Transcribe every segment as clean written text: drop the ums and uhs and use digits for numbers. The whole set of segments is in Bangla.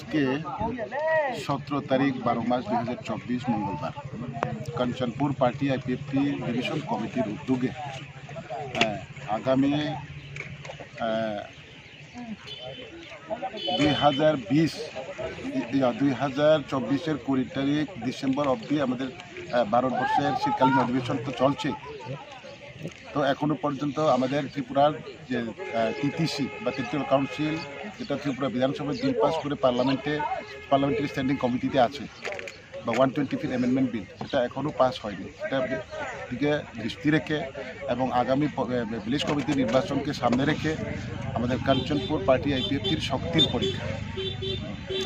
আজকে 17 তারিখ 12 মাস 2024 মঙ্গলবার কাঞ্চনপুর পার্টি আইপিএফটি ডিভিশন কমিটির উদ্যোগে আগামী 2024-এর 20 তারিখ ডিসেম্বর অবধি আমাদের ভারতবর্ষের শীতকালীন অধিবেশন তো চলছে। তো এখনো পর্যন্ত আমাদের ত্রিপুরার যে টিটিসি বা টেরিটোরিয়াল কাউন্সিল, যেটা ত্রিপুরা বিধানসভায় বিল পাস করে পার্লামেন্টারি স্ট্যান্ডিং কমিটিতে আছে, বা 120 ফিট অ্যামেন্ডমেন্ট বিল, সেটা এখনও পাস হয়নি। সেটা দিকে দৃষ্টি রেখে এবং আগামী ভিলেজ কমিটি নির্বাচনকে সামনে রেখে আমাদের কাঞ্চনপুর পার্টি আইপিএফটির শক্তির পরীক্ষা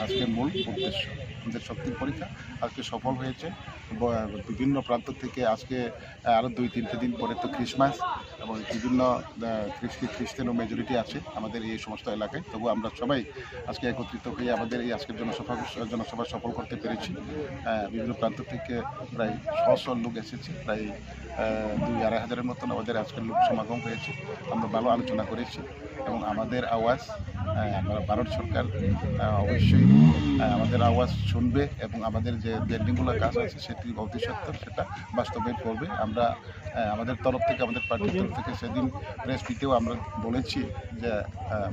আজকে মূল উদ্দেশ্য। আমাদের শক্তির পরীক্ষা আজকে সফল হয়েছে। বিভিন্ন প্রান্ত থেকে আজকে আরও 2-3 দিন পরে তো ক্রিসমাস এবং বিভিন্ন খ্রিস্টান মেজরিটি আছে আমাদের এই সমস্ত এলাকায়। তবু আমরা সবাই আজকে একত্রিত হয়ে আমাদের এই আজকের জনসভা সফল করতে পেরেছি। বিভিন্ন প্রান্ত থেকে প্রায় 100 লোক এসেছে, প্রায় 2-2.5 হাজারের মতন আমাদের আজকের লোক সমাগম হয়েছে। আমরা ভালো আলোচনা করেছি এবং আমাদের আওয়াজ ভারত সরকার অবশ্যই আমাদের আওয়াজ শুনবে এবং আমাদের যে পেন্ডিংগুলো কাজ আছে সেটি অতি সত্ত্বর সেটা বাস্তবায়ন করবে। আমরা আমাদের তরফ থেকে, আমাদের পার্টির তরফ থেকে সেদিন প্রেস মিটেও আমরা বলেছি যে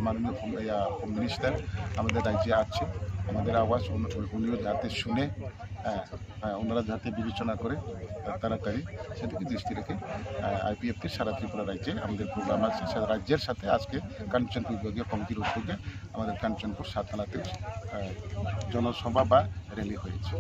মাননীয় হোম মিনিস্টার আমাদের রাজ্যে আছে, আমাদের আওয়াজ উনিও যাতে শুনে ওনারা যাতে বিবেচনা করে তাড়াতাড়ি সেদিকে দৃষ্টি রেখে আইপিএফটির সারা ত্রিপুরা রাজ্যে আমাদের প্রোগ্রাম আছে। সারা রাজ্যের সাথে আজকে কাঞ্চনপুর বিভাগীয় কমিটির উদ্যোগে আমাদের কাঞ্চনপুর সাততলাতে জনসভা বা র্যালি হয়েছে।